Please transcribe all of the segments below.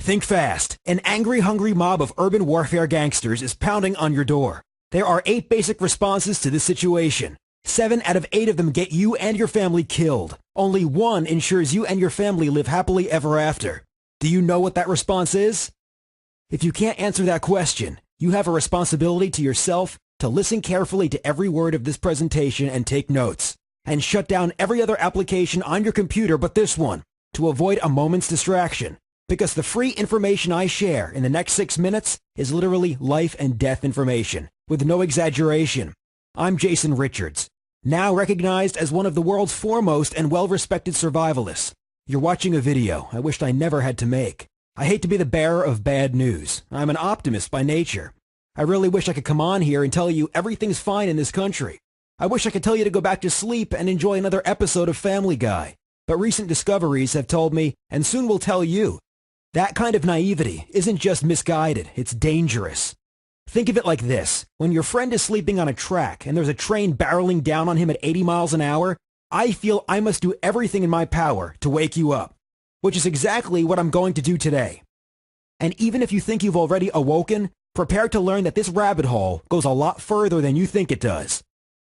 Think fast. An angry, hungry mob of urban warfare gangsters is pounding on your door. There are 8 basic responses to this situation. 7 out of 8 of them get you and your family killed. Only 1 ensures you and your family live happily ever after. Do you know what that response is? If you can't answer that question, you have a responsibility to yourself to listen carefully to every word of this presentation and take notes. And shut down every other application on your computer but this one, to avoid a moment's distraction. Because the free information I share in the next 6 minutes is literally life and death information, with no exaggeration. I'm Jason Richards, now recognized as one of the world's foremost and well-respected survivalists. You're watching a video I wished I never had to make. I hate to be the bearer of bad news. I'm an optimist by nature. I really wish I could come on here and tell you everything's fine in this country. I wish I could tell you to go back to sleep and enjoy another episode of Family Guy. But recent discoveries have told me, and soon will tell you, that kind of naivety isn't just misguided, it's dangerous. Think of it like this. When your friend is sleeping on a track and there's a train barreling down on him at 80 miles an hour, I feel I must do everything in my power to wake you up, which is exactly what I'm going to do today. And even if you think you've already awoken, prepare to learn that this rabbit hole goes a lot further than you think it does.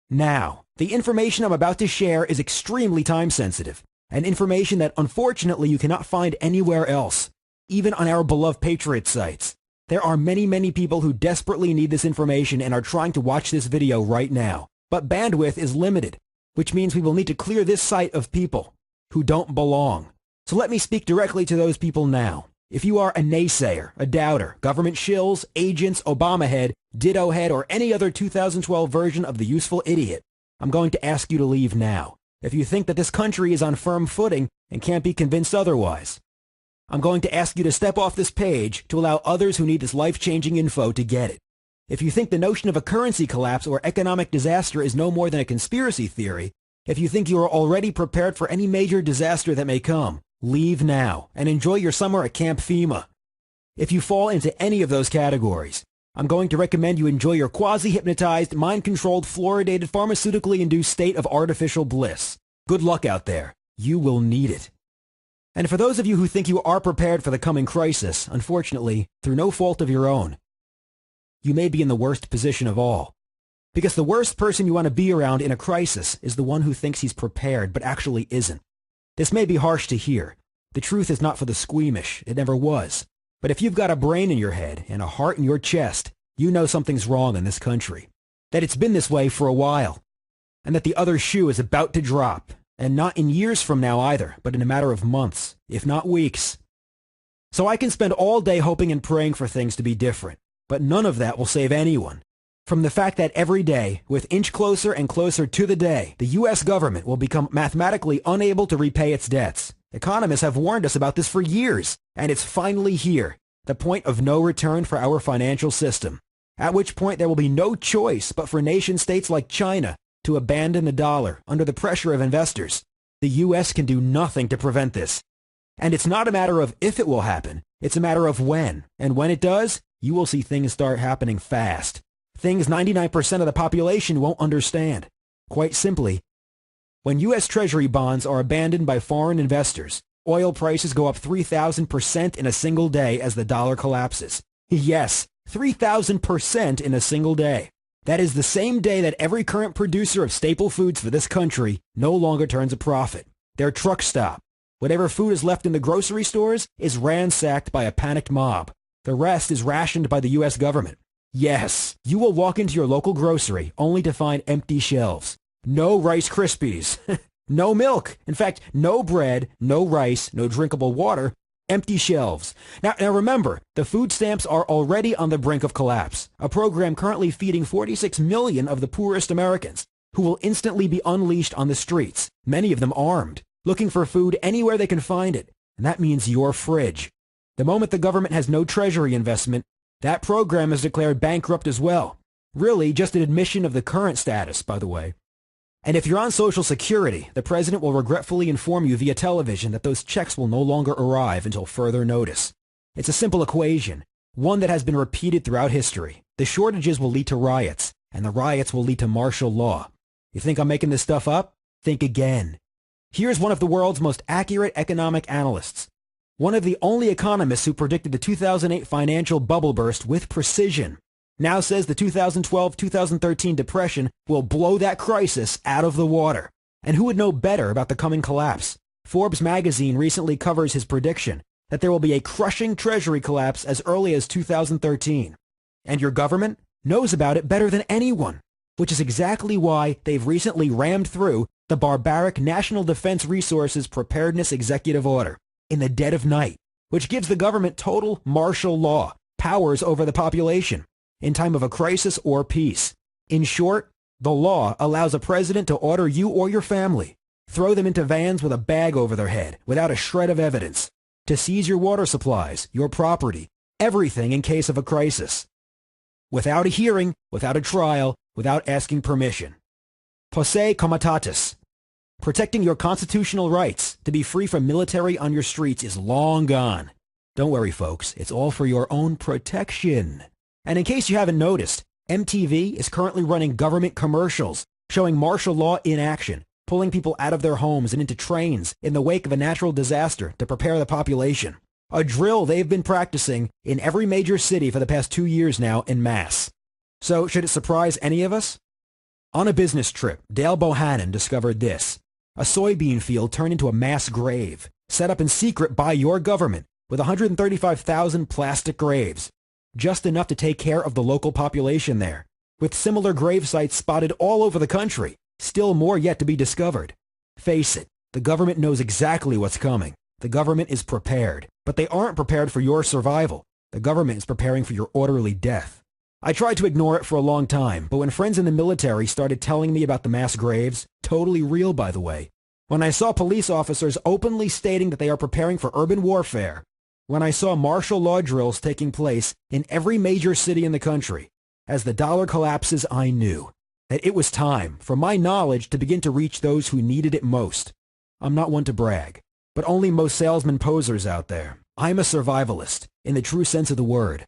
Now, the information I'm about to share is extremely time-sensitive, and information that unfortunately you cannot find anywhere else. Even on our beloved Patriot sites. There are many people who desperately need this information and are trying to watch this video right now. But bandwidth is limited, which means we will need to clear this site of people who don't belong. So let me speak directly to those people now. If you are a naysayer, a doubter, government shills, agents, Obama head, ditto head, or any other 2012 version of the useful idiot, I'm going to ask you to leave now. If you think that this country is on firm footing and can't be convinced otherwise, I'm going to ask you to step off this page to allow others who need this life-changing info to get it. If you think the notion of a currency collapse or economic disaster is no more than a conspiracy theory, if you think you are already prepared for any major disaster that may come, leave now and enjoy your summer at Camp FEMA. If you fall into any of those categories, I'm going to recommend you enjoy your quasi-hypnotized, mind-controlled, fluoridated, pharmaceutically induced state of artificial bliss. Good luck out there. You will need it. And for those of you who think you are prepared for the coming crisis, unfortunately, through no fault of your own, you may be in the worst position of all. Because the worst person you want to be around in a crisis is the one who thinks he's prepared but actually isn't. This may be harsh to hear. The truth is not for the squeamish. It never was. But if you've got a brain in your head and a heart in your chest, you know something's wrong in this country. That it's been this way for a while. And that the other shoe is about to drop. And not in years from now either, but in a matter of months, if not weeks. So I can spend all day hoping and praying for things to be different, but none of that will save anyone. From the fact that every day, with inch closer and closer to the day, the U.S. government will become mathematically unable to repay its debts. Economists have warned us about this for years, and it's finally here, the point of no return for our financial system, at which point there will be no choice but for nation-states like China to abandon the dollar under the pressure of investors. The U.S. can do nothing to prevent this. And it's not a matter of if it will happen, it's a matter of when. And when it does, you will see things start happening fast. Things 99% of the population won't understand. Quite simply, when U.S. Treasury bonds are abandoned by foreign investors, oil prices go up 3,000% in a single day as the dollar collapses. Yes, 3,000% in a single day. That is the same day that every current producer of staple foods for this country no longer turns a profit. their truck stop. Whatever food is left in the grocery stores is ransacked by a panicked mob. The rest is rationed by the U.S. government. Yes, you will walk into your local grocery only to find empty shelves. No Rice Krispies. No milk. In fact, no bread, no rice, no drinkable water, empty shelves. Now remember, the food stamps are already on the brink of collapse, a program currently feeding 46 million of the poorest Americans, who will instantly be unleashed on the streets, many of them armed, looking for food anywhere they can find it. And that means your fridge. The moment the government has no treasury investment, that program is declared bankrupt as well. Really, just an admission of the current status, by the way. And if you're on Social Security, the president will regretfully inform you via television that those checks will no longer arrive until further notice. It's a simple equation, one that has been repeated throughout history. The shortages will lead to riots, and the riots will lead to martial law. You think I'm making this stuff up? Think again. Here's one of the world's most accurate economic analysts, one of the only economists who predicted the 2008 financial bubble burst with precision. Now says the 2012-2013 depression will blow that crisis out of the water. And who would know better about the coming collapse? Forbes magazine recently covers his prediction that there will be a crushing treasury collapse as early as 2013. And your government knows about it better than anyone, which is exactly why they've recently rammed through the barbaric National Defense Resources Preparedness Executive Order in the dead of night, which gives the government total martial law, powers over the population, in time of a crisis or peace. In short, the law allows a president to order you or your family, throw them into vans with a bag over their head without a shred of evidence, to seize your water supplies, your property, everything in case of a crisis. Without a hearing, without a trial, without asking permission. Posse comitatus. Protecting your constitutional rights to be free from military on your streets is long gone. Don't worry, folks. It's all for your own protection. And in case you haven't noticed, MTV is currently running government commercials showing martial law in action, pulling people out of their homes and into trains in the wake of a natural disaster to prepare the population. A drill they've been practicing in every major city for the past 2 years now en masse. So should it surprise any of us? On a business trip, Dale Bohannon discovered this. A soybean field turned into a mass grave, set up in secret by your government, with 135,000 plastic graves. Just enough to take care of the local population there, with similar grave sites spotted all over the country, still more yet to be discovered. Face it, the government knows exactly what's coming. The government is prepared, but they aren't prepared for your survival. The government is preparing for your orderly death. I tried to ignore it for a long time, but when friends in the military started telling me about the mass graves, totally real by the way, when I saw police officers openly stating that they are preparing for urban warfare, when I saw martial law drills taking place in every major city in the country, as the dollar collapses, I knew that it was time for my knowledge to begin to reach those who needed it most. I'm not one to brag, but only most salesman posers out there. I'm a survivalist, in the true sense of the word.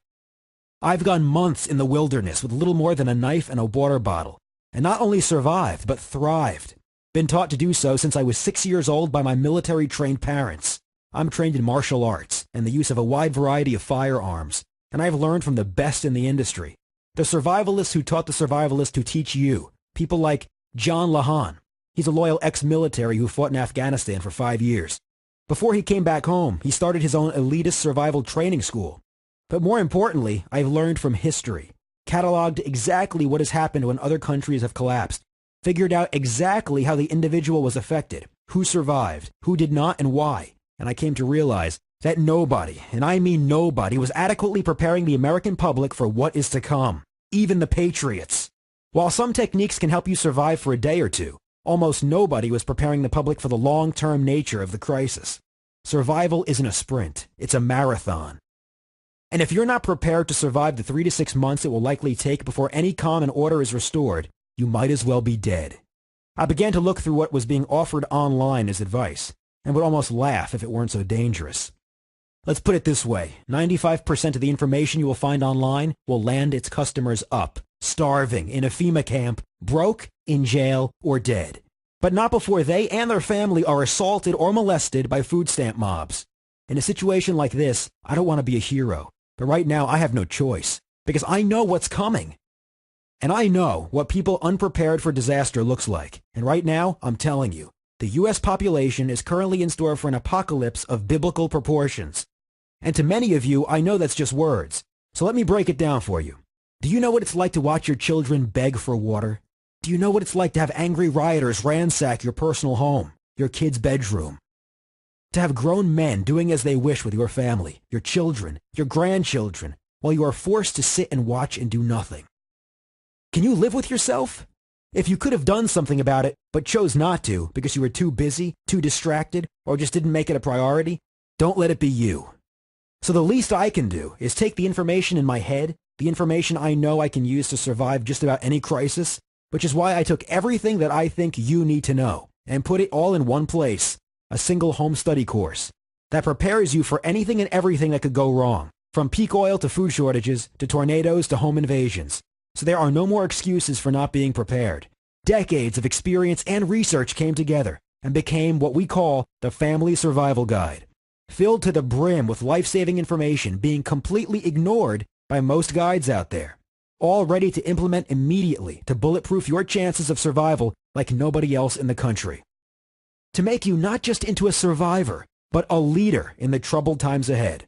I've gone months in the wilderness with little more than a knife and a water bottle, and not only survived, but thrived. Been taught to do so since I was 6 years old by my military-trained parents. I'm trained in martial arts and the use of a wide variety of firearms, and I've learned from the best in the industry. The survivalists who taught the survivalists who teach you, people like John Lahan. He's a loyal ex-military who fought in Afghanistan for 5 years. Before he came back home, he started his own elitist survival training school. But more importantly, I've learned from history, cataloged exactly what has happened when other countries have collapsed, figured out exactly how the individual was affected, who survived, who did not, and why. And I came to realize that nobody, and I mean nobody, was adequately preparing the American public for what is to come, even the patriots. While some techniques can help you survive for a day or two, almost nobody was preparing the public for the long-term nature of the crisis. Survival isn't a sprint, it's a marathon. And if you're not prepared to survive the 3 to 6 months it will likely take before any calm and order is restored, you might as well be dead. I began to look through what was being offered online as advice, and would almost laugh if it weren't so dangerous. Let's put it this way, 95% of the information you will find online will land its customers up, starving, in a FEMA camp, broke, in jail, or dead. But not before they and their family are assaulted or molested by food stamp mobs. In a situation like this, I don't want to be a hero, but right now I have no choice, because I know what's coming. And I know what people unprepared for disaster looks like, and right now, I'm telling you, The U.S. population is currently in store for an apocalypse of biblical proportions. And to many of you, I know that's just words. So let me break it down for you. Do you know what it's like to watch your children beg for water? Do you know what it's like to have angry rioters ransack your personal home, your kid's bedroom? To have grown men doing as they wish with your family, your children, your grandchildren, while you are forced to sit and watch and do nothing? Can you live with yourself? If you could have done something about it, but chose not to because you were too busy, too distracted, or just didn't make it a priority, don't let it be you. So the least I can do is take the information in my head, the information I know I can use to survive just about any crisis, which is why I took everything that I think you need to know and put it all in one place, a single home study course that prepares you for anything and everything that could go wrong, from peak oil to food shortages to tornadoes to home invasions. So there are no more excuses for not being prepared. Decades of experience and research came together and became what we call the Family Survival Guide, filled to the brim with life-saving information being completely ignored by most guides out there, all ready to implement immediately to bulletproof your chances of survival like nobody else in the country. To make you not just into a survivor, but a leader in the troubled times ahead.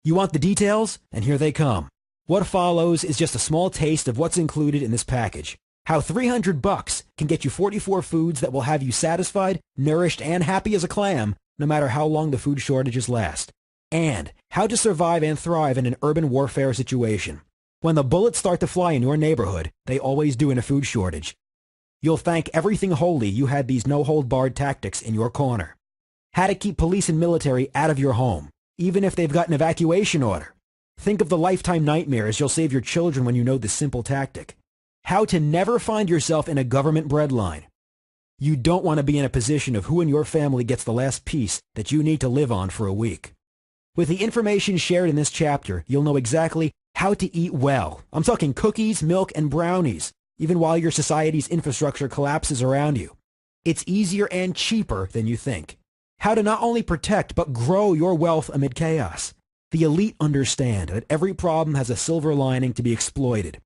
You want the details? And here they come. What follows is just a small taste of what's included in this package. How $300 can get you 44 foods that will have you satisfied, nourished, and happy as a clam, no matter how long the food shortages last. And how to survive and thrive in an urban warfare situation. When the bullets start to fly in your neighborhood, they always do in a food shortage. You'll thank everything holy you had these no-hold-barred tactics in your corner. How to keep police and military out of your home, even if they've got an evacuation order. Think of the lifetime nightmares you'll save your children when you know this simple tactic. How to never find yourself in a government breadline. You don't want to be in a position of who in your family gets the last piece that you need to live on for a week. With the information shared in this chapter, you'll know exactly how to eat well. I'm talking cookies, milk, and brownies, even while your society's infrastructure collapses around you. It's easier and cheaper than you think. How to not only protect, but grow your wealth amid chaos. The elite understand that every problem has a silver lining to be exploited.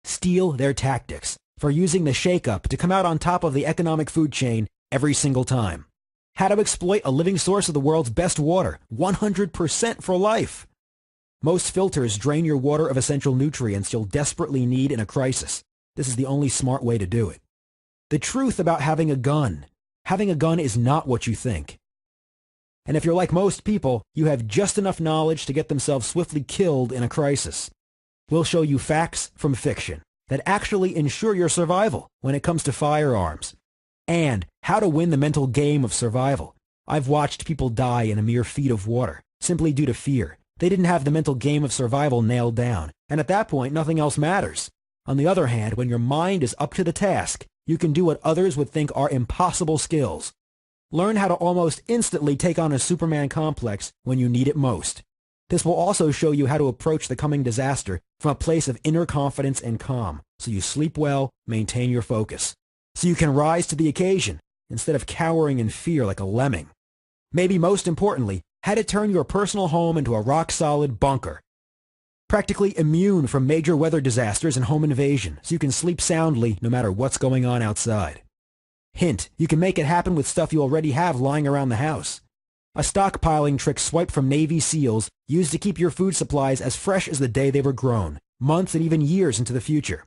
Steal their tactics for using the shake-up to come out on top of the economic food chain every single time. How to exploit a living source of the world's best water, 100% for life. Most filters drain your water of essential nutrients you'll desperately need in a crisis. This is the only smart way to do it. The truth about having a gun. Having a gun is not what you think. And if you're like most people, you have just enough knowledge to get themselves swiftly killed in a crisis. We'll show you facts from fiction that actually ensure your survival when it comes to firearms. And how to win the mental game of survival. I've watched people die in a mere feet of water, simply due to fear. They didn't have the mental game of survival nailed down, and at that point, nothing else matters. On the other hand, when your mind is up to the task, you can do what others would think are impossible skills. Learn how to almost instantly take on a Superman complex when you need it most. This will also show you how to approach the coming disaster from a place of inner confidence and calm, so you sleep well, maintain your focus. So you can rise to the occasion, instead of cowering in fear like a lemming. Maybe most importantly, how to turn your personal home into a rock-solid bunker. Practically immune from major weather disasters and home invasion, so you can sleep soundly no matter what's going on outside. Hint, you can make it happen with stuff you already have lying around the house. A stockpiling trick swiped from Navy SEALs used to keep your food supplies as fresh as the day they were grown, months and even years into the future.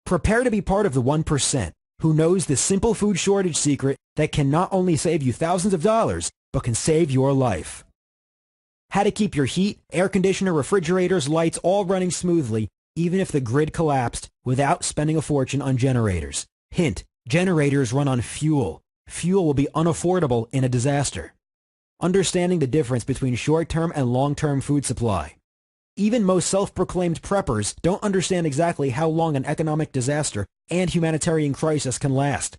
Prepare to be part of the 1% who knows the simple food shortage secret that can not only save you thousands of dollars, but can save your life. How to keep your heat, air conditioner, refrigerators, lights all running smoothly, even if the grid collapsed, without spending a fortune on generators. Hint, generators run on fuel. Fuel will be unaffordable in a disaster. Understanding the difference between short-term and long-term food supply. Even most self-proclaimed preppers don't understand exactly how long an economic disaster and humanitarian crisis can last.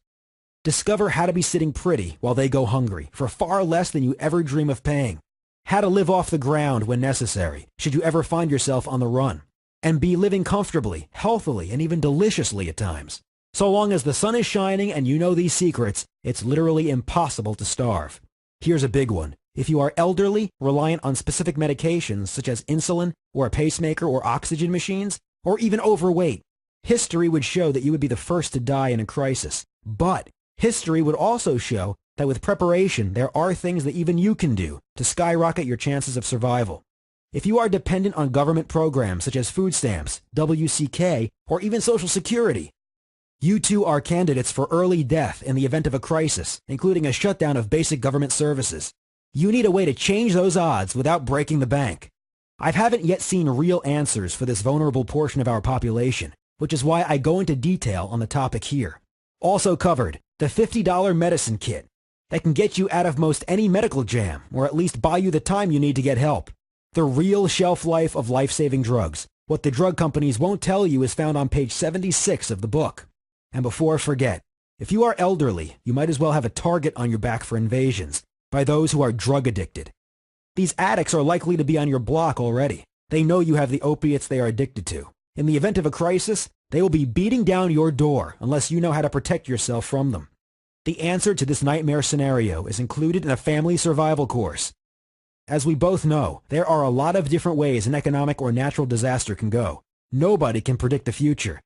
Discover how to be sitting pretty while they go hungry for far less than you ever dream of paying. How to live off the ground when necessary, should you ever find yourself on the run. And be living comfortably, healthily, and even deliciously at times. So long as the sun is shining and you know these secrets, it's literally impossible to starve. Here's a big one. If you are elderly, reliant on specific medications such as insulin or a pacemaker or oxygen machines, or even overweight, history would show that you would be the first to die in a crisis. But History would also show that with preparation, there are things that even you can do to skyrocket your chances of survival. If you are dependent on government programs such as food stamps, WCK, or even Social Security, you too are candidates for early death in the event of a crisis, including a shutdown of basic government services. You need a way to change those odds without breaking the bank. I haven't yet seen real answers for this vulnerable portion of our population, which is why I go into detail on the topic here. Also covered, the $50 medicine kit that can get you out of most any medical jam, or at least buy you the time you need to get help. The real shelf life of life-saving drugs. What the drug companies won't tell you is found on page 76 of the book. And before I forget, if you are elderly, you might as well have a target on your back for invasions by those who are drug addicted. These addicts are likely to be on your block already. They know you have the opiates they are addicted to. In the event of a crisis, they will be beating down your door unless you know how to protect yourself from them. The answer to this nightmare scenario is included in a family survival course. As we both know, there are a lot of different ways an economic or natural disaster can go. Nobody can predict the future,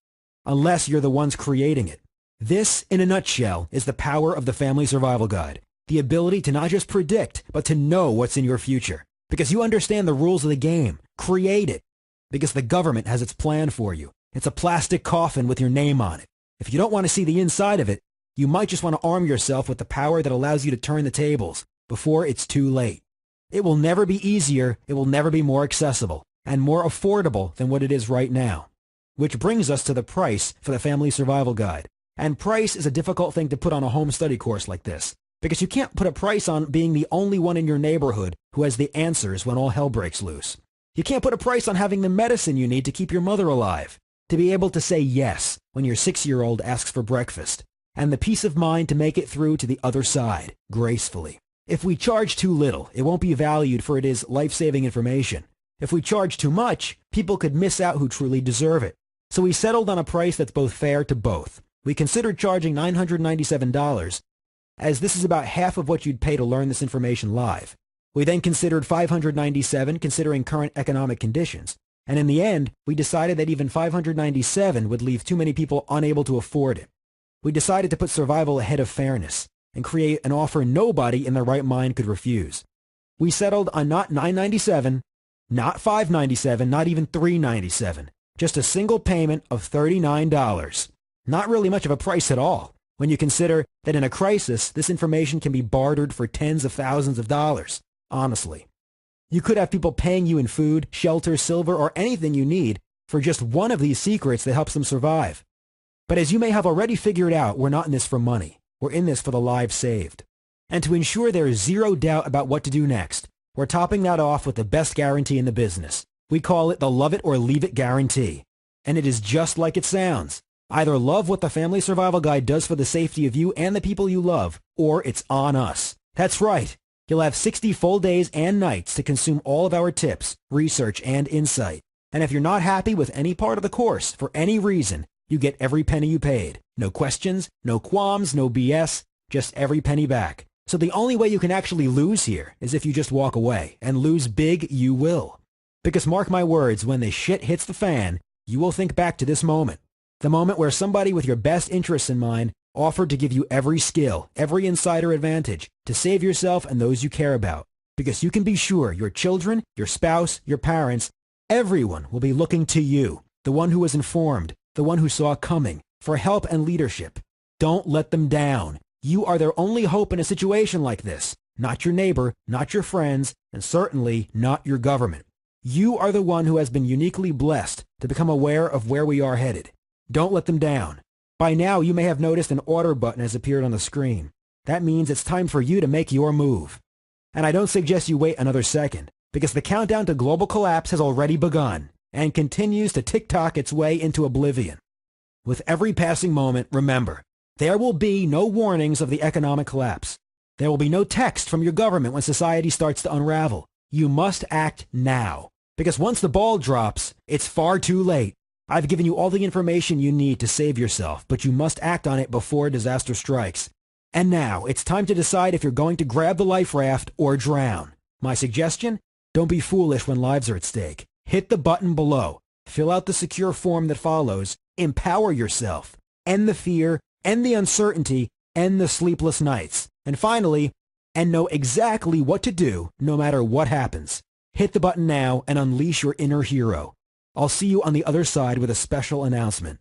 unless you're the ones creating it. This, in a nutshell, is the power of the Family Survival Guide. The ability to not just predict, but to know what's in your future. Because you understand the rules of the game. Create it. Because the government has its plan for you. It's a plastic coffin with your name on it. If you don't want to see the inside of it, you might just want to arm yourself with the power that allows you to turn the tables before it's too late. It will never be easier, it will never be more accessible, and more affordable than what it is right now. Which brings us to the price for the Family Survival Guide. And price is a difficult thing to put on a home study course like this, because you can't put a price on being the only one in your neighborhood who has the answers when all hell breaks loose. You can't put a price on having the medicine you need to keep your mother alive, to be able to say yes when your 6-year-old asks for breakfast, and the peace of mind to make it through to the other side, gracefully. If we charge too little, it won't be valued for it is life-saving information. If we charge too much, people could miss out who truly deserve it. So we settled on a price that's both fair to both. We considered charging $997, as this is about half of what you'd pay to learn this information live. We then considered $597, considering current economic conditions. And in the end, we decided that even $597 would leave too many people unable to afford it. We decided to put survival ahead of fairness and create an offer nobody in their right mind could refuse. We settled on not $997, not $597, not even $397, just a single payment of $39. Not really much of a price at all, when you consider that in a crisis, this information can be bartered for tens of thousands of dollars, honestly. You could have people paying you in food, shelter, silver, or anything you need for just one of these secrets that helps them survive. But as you may have already figured out, we're not in this for money. We're in this for the lives saved. And to ensure there is zero doubt about what to do next, we're topping that off with the best guarantee in the business. We call it the Love It or Leave It guarantee. And it is just like it sounds. Either love what the Family Survival Guide does for the safety of you and the people you love, or it's on us. That's right. You'll have 60 full days and nights to consume all of our tips, research, and insight. And if you're not happy with any part of the course, for any reason, you get every penny you paid. No questions, no qualms, no BS, just every penny back. So the only way you can actually lose here is if you just walk away, and lose big you will. Because mark my words, when the shit hits the fan, you will think back to this moment. The moment where somebody with your best interests in mind offered to give you every skill, every insider advantage to save yourself and those you care about. Because you can be sure your children, your spouse, your parents, everyone will be looking to you, the one who was informed, the one who saw it coming, for help and leadership. Don't let them down. You are their only hope in a situation like this. Not your neighbor, not your friends, and certainly not your government. You are the one who has been uniquely blessed to become aware of where we are headed. Don't let them down. By now, you may have noticed an order button has appeared on the screen. That means it's time for you to make your move. And I don't suggest you wait another second, because the countdown to global collapse has already begun and continues to tick-tock its way into oblivion. With every passing moment, remember, there will be no warnings of the economic collapse. There will be no text from your government when society starts to unravel. You must act now, because once the ball drops, it's far too late. I've given you all the information you need to save yourself, but you must act on it before disaster strikes. And now, it's time to decide if you're going to grab the life raft or drown. My suggestion? Don't be foolish when lives are at stake. Hit the button below. Fill out the secure form that follows. Empower yourself. End the fear, end the uncertainty, end the sleepless nights, and finally, and know exactly what to do no matter what happens. Hit the button now and unleash your inner hero. I'll see you on the other side with a special announcement.